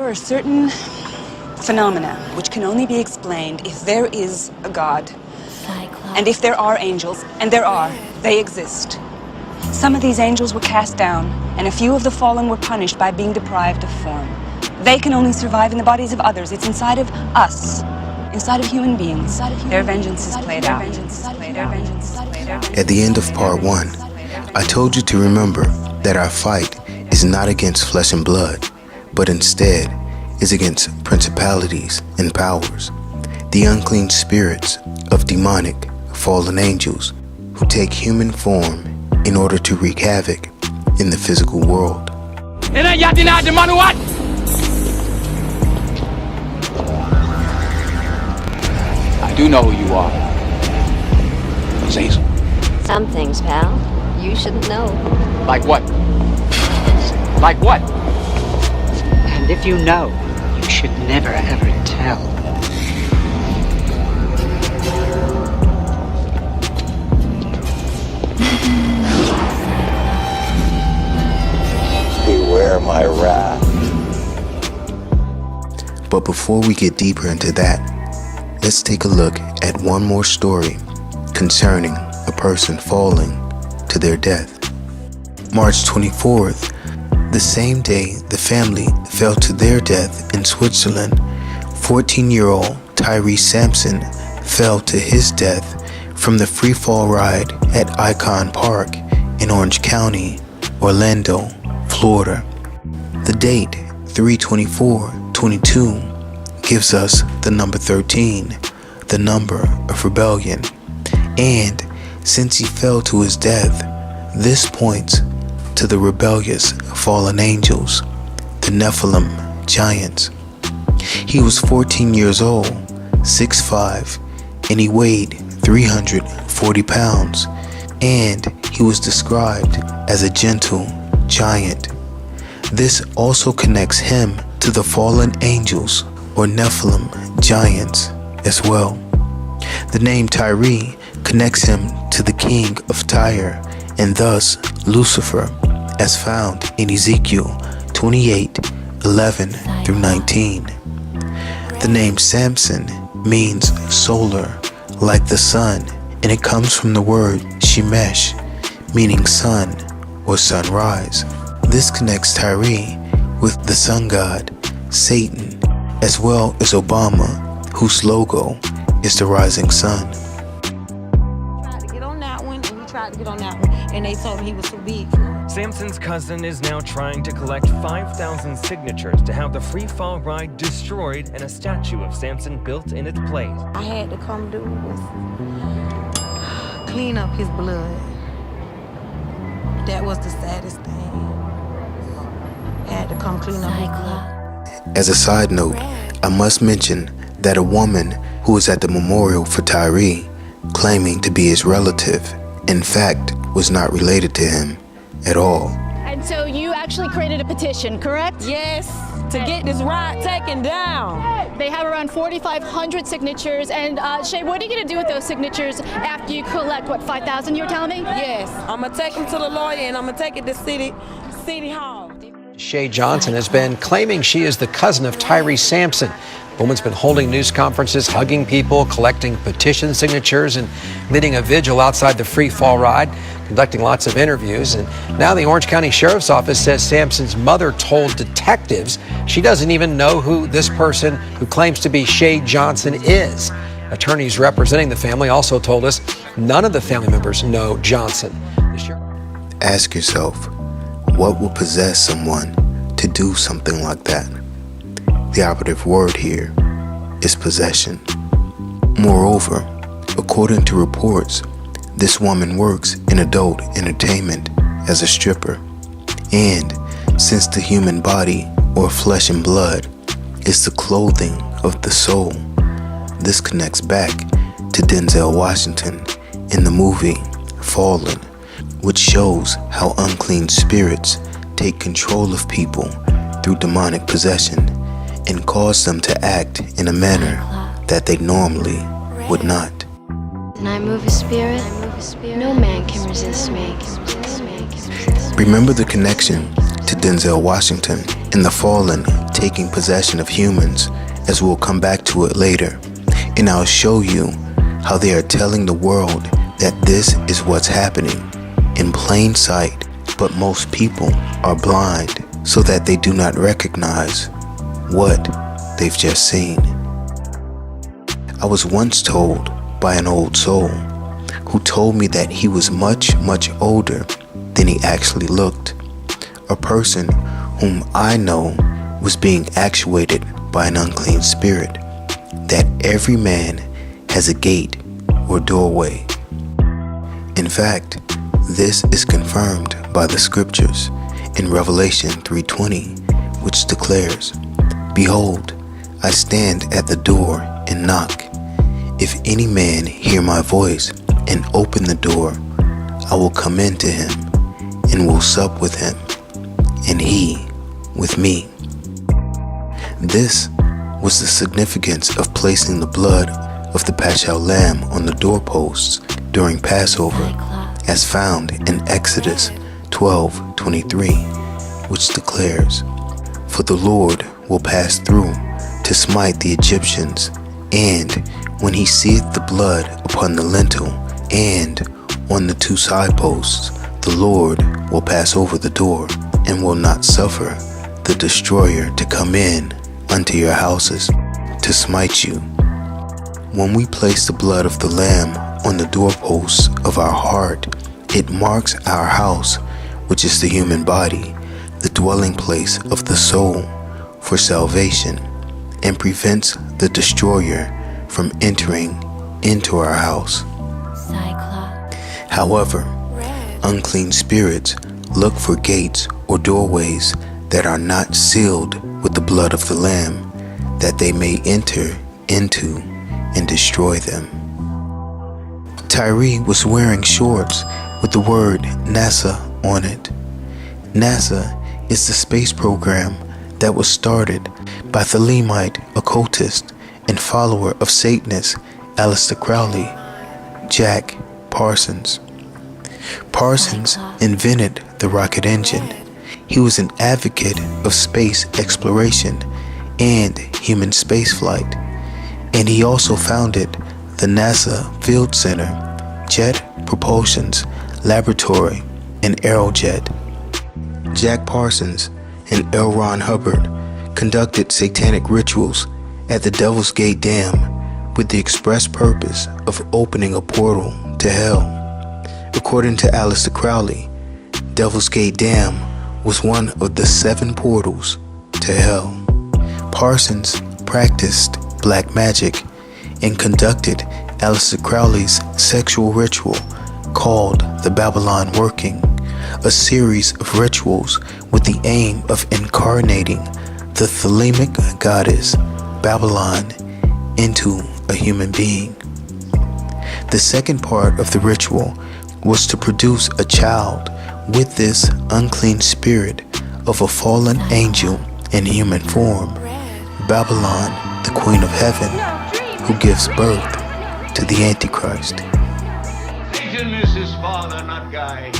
are certain phenomena which can only be explained if there is a God. And if there are angels, and there are, they exist. Some of these angels were cast down, and a few of the fallen were punished by being deprived of form. They can only survive in the bodies of others. It's inside of us, inside of human beings. Their vengeance is played out. At the end of part 1, I told you to remember that our fight is not against flesh and blood, but instead is against principalities and powers, the unclean spirits of demonic fallen angels who take human form in order to wreak havoc in the physical world. I do know who you are. Hazel. Some things, pal, you shouldn't know. Like what? Like what? And if you know, you should never ever tell. Beware my wrath. But before we get deeper into that, let's take a look at one more story concerning a person falling to their death. March 24th, the same day the family fell to their death in Switzerland, 14-year-old Tyrese Sampson fell to his death from the free fall ride at Icon Park in Orange County, Orlando, Florida. The date 3/24/22 gives us the number 13, the number of rebellion. And since he fell to his death, this points to the rebellious fallen angels, the Nephilim giants. He was 14 years old, 6'5", and he weighed 340 pounds, and he was described as a gentle giant. This also connects him to the fallen angels or Nephilim giants as well. The name Tyre connects him to the king of Tyre and thus Lucifer, as found in Ezekiel 28:11-19. The name Samson means solar, like the sun, and it comes from the word Shemesh, meaning sun or sunrise. This connects Tyre with the sun god, Satan, as well as Obama, whose logo is the rising sun. Tried to get on that one, and we tried to get on that one, and they told me he was too big. Samson's cousin is now trying to collect 5,000 signatures to have the free fall ride destroyed and a statue of Samson built in its place. I had to come do was clean up his blood. That was the saddest thing. I had to come clean up his blood. As a side note, I must mention that a woman who was at the memorial for Tyre, claiming to be his relative, in fact, was not related to him at all. And so you actually created a petition, correct? Yes, to get this ride taken down. They have around 4,500 signatures. And Shay, what are you going to do with those signatures after you collect, what, 5,000 you were telling me? Yes, I'm going to take them to the lawyer and I'm going to take it to City Hall. Shay Johnson has been claiming she is the cousin of Tyrese Sampson. The woman's been holding news conferences, hugging people, collecting petition signatures, and leading a vigil outside the free fall ride, conducting lots of interviews. And now the Orange County Sheriff's Office says Sampson's mother told detectives she doesn't even know who this person who claims to be Shay Johnson is. Attorneys representing the family also told us none of the family members know Johnson. Ask yourself, what will possess someone to do something like that? The operative word here is possession. Moreover, according to reports, this woman works in adult entertainment as a stripper. And since the human body, or flesh and blood, is the clothing of the soul, this connects back to Denzel Washington in the movie Fallen, which shows how unclean spirits take control of people through demonic possession and cause them to act in a manner that they normally would not. When I move a spirit, no man can resist me. Remember the connection to Denzel Washington in the Fallen taking possession of humans, as we'll come back to it later, and I'll show you how they are telling the world that this is what's happening in plain sight, but most people are blind so that they do not recognize what they've just seen. I was once told by an old soul who told me that he was much, much older than he actually looked. A person whom I know was being actuated by an unclean spirit, that every man has a gate or doorway. In fact, this is confirmed by the scriptures in Revelation 3:20, which declares, "Behold, I stand at the door and knock. If any man hear my voice and open the door, I will come in to him and will sup with him, and he with me." This was the significance of placing the blood of the Paschal Lamb on the doorposts during Passover, as found in Exodus 12:23, which declares, "For the Lord will pass through to smite the Egyptians, and when he seeth the blood upon the lintel and on the two side posts, the Lord will pass over the door and will not suffer the destroyer to come in unto your houses to smite you." When we place the blood of the Lamb on the doorposts of our heart, it marks our house, which is the human body, the dwelling place of the soul, for salvation, and prevents the destroyer from entering into our house. However, unclean spirits look for gates or doorways that are not sealed with the blood of the Lamb, that they may enter into and destroy them. Tyree was wearing shorts with the word NASA on it. NASA is the space program that was started by Thelemite occultist and follower of Satanist Aleister Crowley, Jack Parsons. Parsons invented the rocket engine. He was an advocate of space exploration and human spaceflight, and he also founded the NASA Field Center, Jet Propulsion's Laboratory, and Aerojet. Jack Parsons and L. Ron Hubbard conducted satanic rituals at the Devil's Gate Dam with the express purpose of opening a portal to hell. According to Aleister Crowley, Devil's Gate Dam was one of the 7 portals to hell. Parsons practiced black magic and conducted Aleister Crowley's sexual ritual called the Babylon Working, a series of rituals with the aim of incarnating the Thelemic goddess Babylon into a human being. The second part of the ritual was to produce a child with this unclean spirit of a fallen angel in human form, Babylon, the Queen of Heaven, who gives birth to the Antichrist. Satan is his father, not Guy.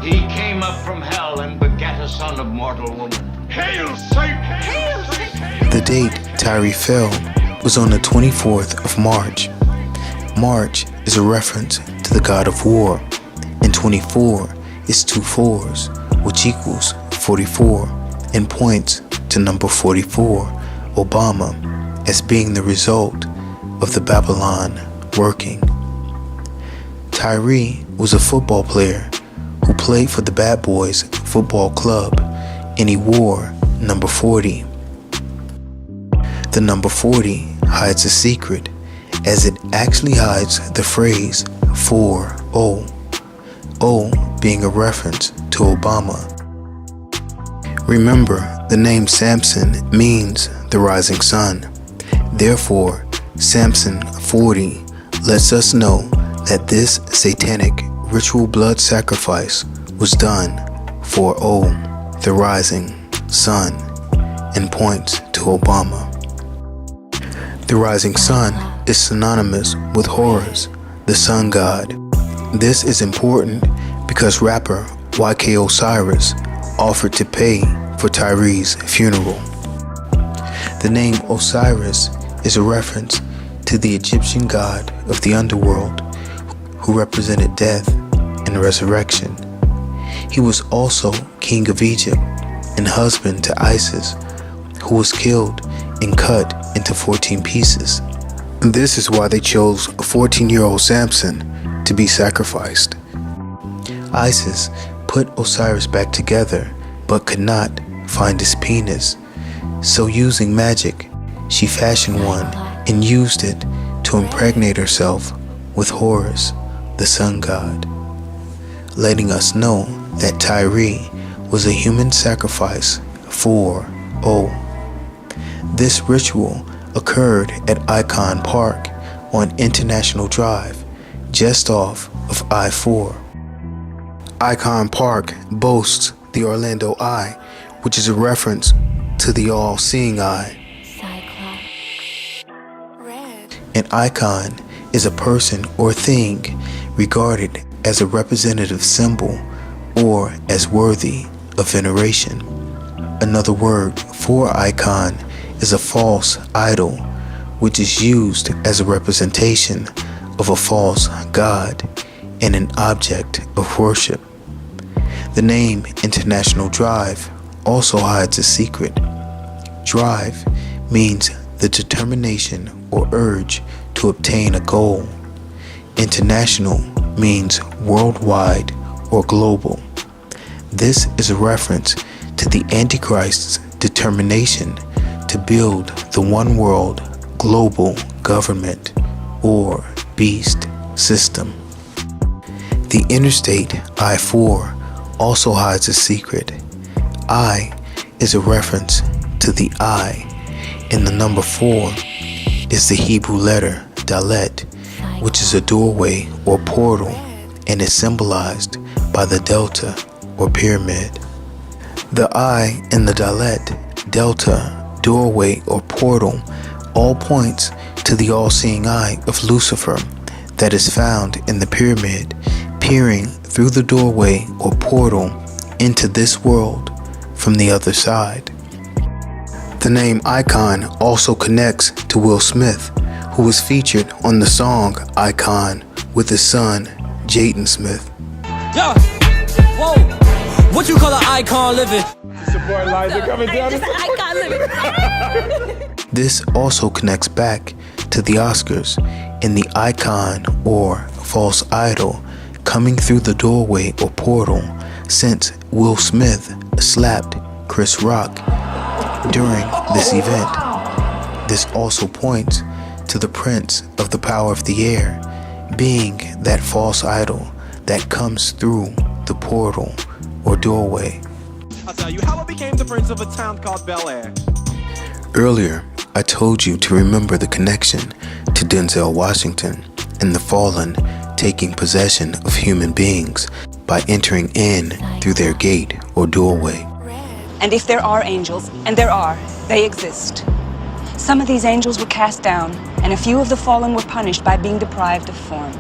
He came up from hell and begat a son of mortal woman. Hail Satan! Hail Satan! The date Tyree fell was on the 24th of March. March is a reference to the god of war, and 24 is 2 4s, which equals 44, and points to number 44, Obama, as being the result of the Babylon working. Tyree was a football player who played for the Bad Boys Football Club, and he wore number 40. The number 40 hides a secret, as it actually hides the phrase 4-0, O being a reference to Obama. Remember, the name Samson means the rising sun. Therefore, Samson 40 lets us know that this satanic ritual blood sacrifice was done for the rising sun, and points to Obama. The rising sun is synonymous with Horus, the sun god. This is important because rapper YK Osiris offered to pay for Tyree's funeral. The name Osiris is a reference to the Egyptian god of the underworld who represented death and resurrection. He was also king of Egypt and husband to Isis, who was killed and cut into 14 pieces. This is why they chose a 14-year-old Samson to be sacrificed. Isis put Osiris back together but could not find his penis. So using magic, she fashioned one and used it to impregnate herself with Horus, the sun god, letting us know that Tyre was a human sacrifice for O. This ritual occurred at Icon Park on International Drive, just off of I-4. Icon Park boasts the Orlando Eye, which is a reference to the all-seeing eye. An icon is a person or thing regarded as a representative symbol or as worthy of veneration. Another word for icon is a false idol, which is used as a representation of a false god and an object of worship. The name International Drive also hides a secret. Drive means the determination or urge to obtain a goal. International means worldwide or global. This is a reference to the Antichrist's determination to build the one world global government or beast system. The Interstate I-4 also hides a secret. I is a reference to the eye, and the number 4 is the Hebrew letter Dalet, which is a doorway or portal and is symbolized by the delta or pyramid. The eye and the Dalet, delta, doorway or portal all points to the all-seeing eye of Lucifer that is found in the pyramid, peering through the doorway or portal into this world from the other side. The name Icon also connects to Will Smith, who was featured on the song Icon with his son, Jaden Smith. Yo, whoa, what you call an icon living? Support Liza coming down. Icon living. This also connects back to the Oscars and the icon or false idol coming through the doorway or portal, since Will Smith slapped Chris Rock during this event. This also points to the Prince of the Power of the Air being that false idol that comes through the portal or doorway. I'll tell you how I became the prince of a town called Bel Air. Earlier, I told you to remember the connection to Denzel Washington and the fallen taking possession of human beings by entering in through their gate or doorway. And if there are angels, and there are, they exist. Some of these angels were cast down, and a few of the fallen were punished by being deprived of form.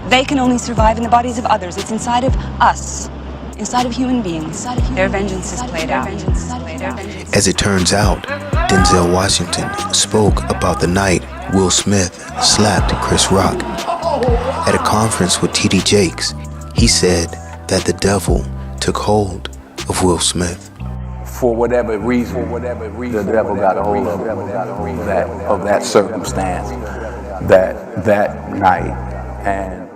They can only survive in the bodies of others. It's inside of us, inside of human beings. Their vengeance is played out. As it turns out, Denzel Washington spoke about the night Will Smith slapped Chris Rock. At a conference with T.D. Jakes, he said that the devil took hold of Will Smith. For whatever reason, the devil got a hold of that circumstance, that night, and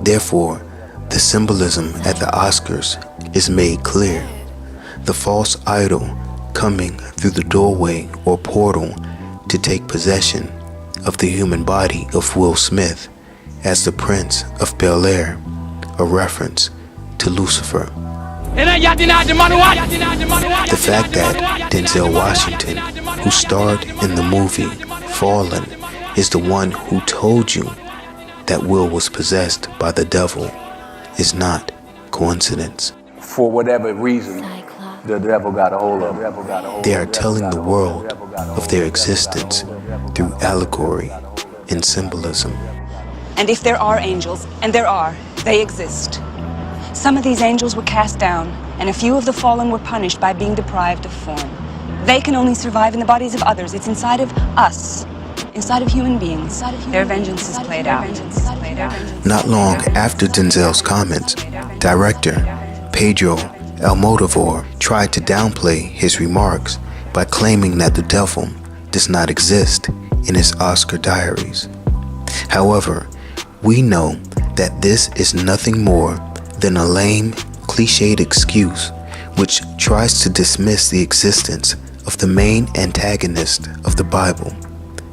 therefore, the symbolism at the Oscars is made clear. The false idol coming through the doorway or portal to take possession of the human body of Will Smith as the Prince of Bel Air, a reference to Lucifer. The fact that Denzel Washington, who starred in the movie Fallen, is the one who told you that Will was possessed by the devil is not coincidence. For whatever reason, the devil got a hold of. They are telling the world of their existence through allegory and symbolism. And if there are angels, and there are, they exist. Some of these angels were cast down, and a few of the fallen were punished by being deprived of form. They can only survive in the bodies of others. It's inside of us, inside of human beings. Their vengeance is played out. Not long after Denzel's comments, director Pedro Almodovar tried to downplay his remarks by claiming that the devil does not exist in his Oscar diaries. However, we know that this is nothing more than a lame, cliched excuse which tries to dismiss the existence of the main antagonist of the Bible,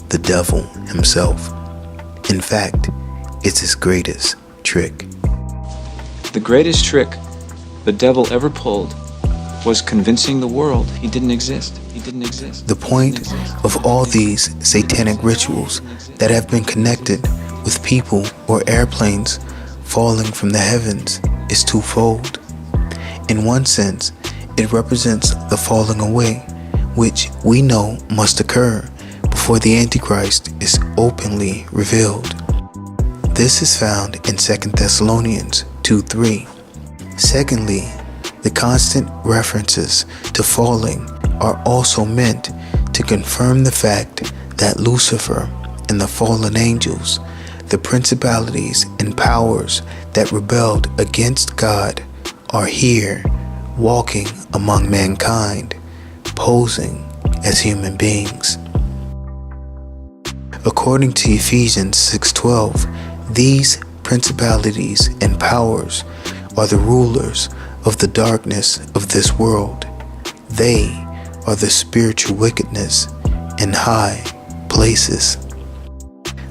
the devil himself. In fact, it's his greatest trick. The greatest trick the devil ever pulled was convincing the world he didn't exist. He didn't exist. The point of all these satanic rituals that have been connected with people or airplanes falling from the heavens is twofold. In one sense, it represents the falling away, which we know must occur before the Antichrist is openly revealed. This is found in 2 Thessalonians 2:3. Secondly, the constant references to falling are also meant to confirm the fact that Lucifer and the fallen angels, the principalities and powers that rebelled against God, are here walking among mankind, posing as human beings. According to Ephesians 6:12, these principalities and powers are the rulers of the darkness of this world. They are the spiritual wickedness in high places.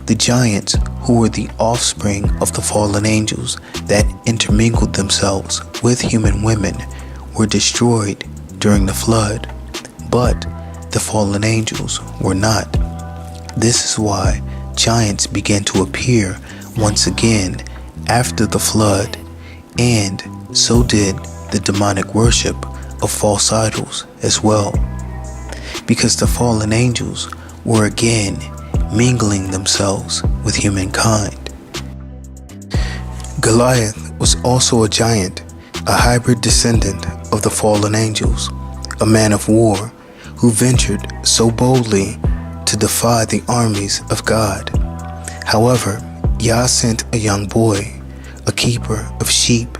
The giants, who were the offspring of the fallen angels that intermingled themselves with human women, were destroyed during the flood, but the fallen angels were not. This is why giants began to appear once again after the flood, and so did the demonic worship of false idols as well, because the fallen angels were again mingling themselves with humankind. Goliath was also a giant, a hybrid descendant of the fallen angels, a man of war who ventured so boldly to defy the armies of God. However, Yah sent a young boy, a keeper of sheep,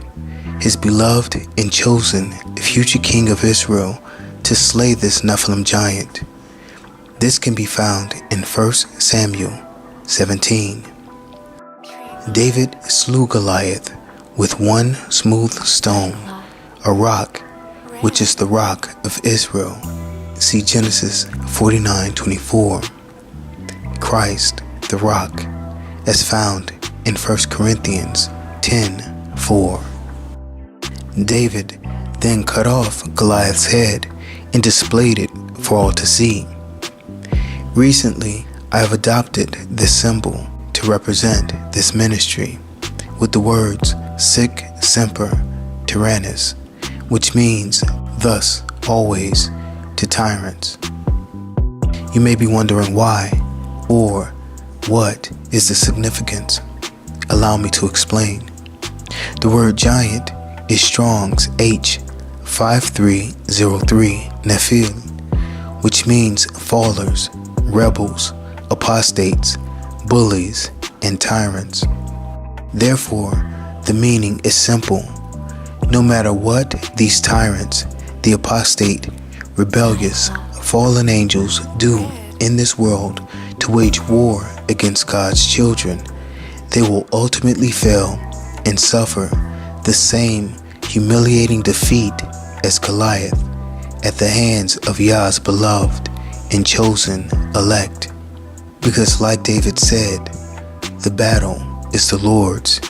his beloved and chosen future king of Israel, to slay this Nephilim giant. This can be found in 1 Samuel 17. David slew Goliath with one smooth stone, a rock, which is the rock of Israel. See Genesis 49:24. Christ, the rock, as found in 1 Corinthians 10:4. David then cut off Goliath's head and displayed it for all to see. Recently, I have adopted this symbol to represent this ministry with the words SIC, SEMPER, TYRANNIS, which means thus, always, to tyrants. You may be wondering why, or what is the significance. Allow me to explain. The word giant is Strong's H5303 Nephil, which means fallers, rebels, apostates, bullies, and tyrants. Therefore, the meaning is simple. No matter what these tyrants, the apostate, rebellious, fallen angels do in this world to wage war against God's children, they will ultimately fail and suffer the same humiliating defeat as Goliath at the hands of Yah's beloved and chosen elect. Because like David said, the battle is the Lord's,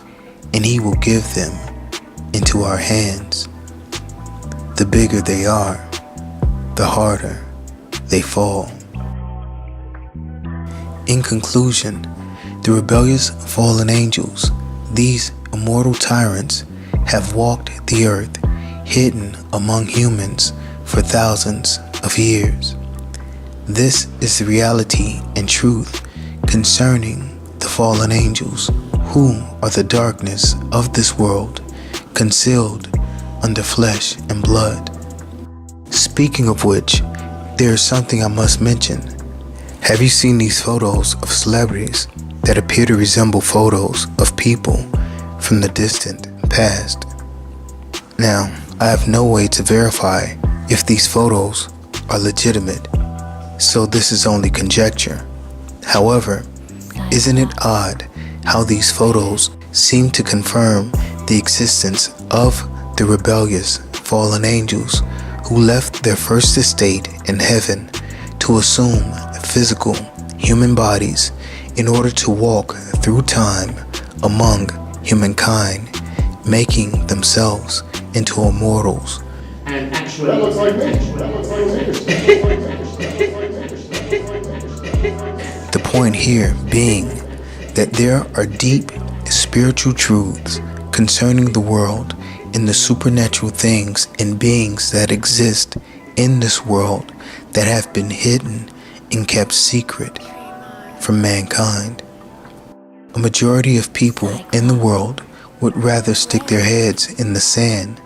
and he will give them into our hands. The bigger they are, the harder they fall. In conclusion, the rebellious fallen angels, these immortal tyrants, have walked the earth hidden among humans for thousands of years. This is the reality and truth concerning the fallen angels, who are the darkness of this world, concealed under flesh and blood. Speaking of which, there is something I must mention. Have you seen these photos of celebrities that appear to resemble photos of people from the distant past? Now, I have no way to verify if these photos are legitimate, so this is only conjecture. However, isn't it odd how these photos seem to confirm the existence of the rebellious fallen angels who left their first estate in heaven to assume physical human bodies in order to walk through time among humankind, making themselves into immortals. And actually, the point here being that there are deep spiritual truths concerning the world and the supernatural things and beings that exist in this world that have been hidden and kept secret from mankind. A majority of people in the world would rather stick their heads in the sand,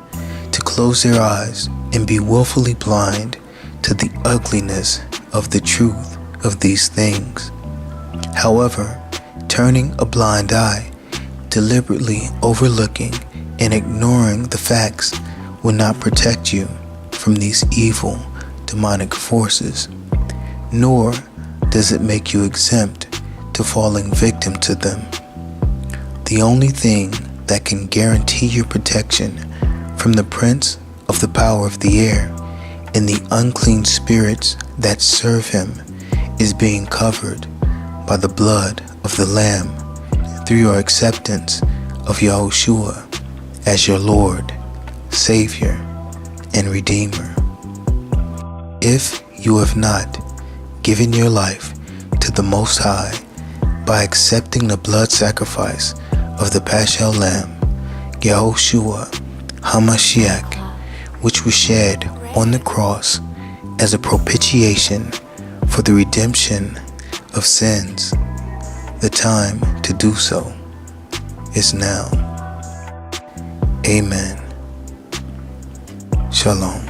to close their eyes and be willfully blind to the ugliness of the truth of these things. However, turning a blind eye, deliberately overlooking and ignoring the facts will not protect you from these evil demonic forces, nor does it make you exempt to falling victim to them. The only thing that can guarantee your protection from the prince of the power of the air and the unclean spirits that serve him is being covered by the blood of the Lamb through your acceptance of Yahushua as your Lord, Savior, and Redeemer. If you have not given your life to the Most High by accepting the blood sacrifice of the Paschal Lamb, Yahushua HaMashiach, which was shed on the cross as a propitiation for the redemption of sins, the time to do so is now. Amen. Shalom.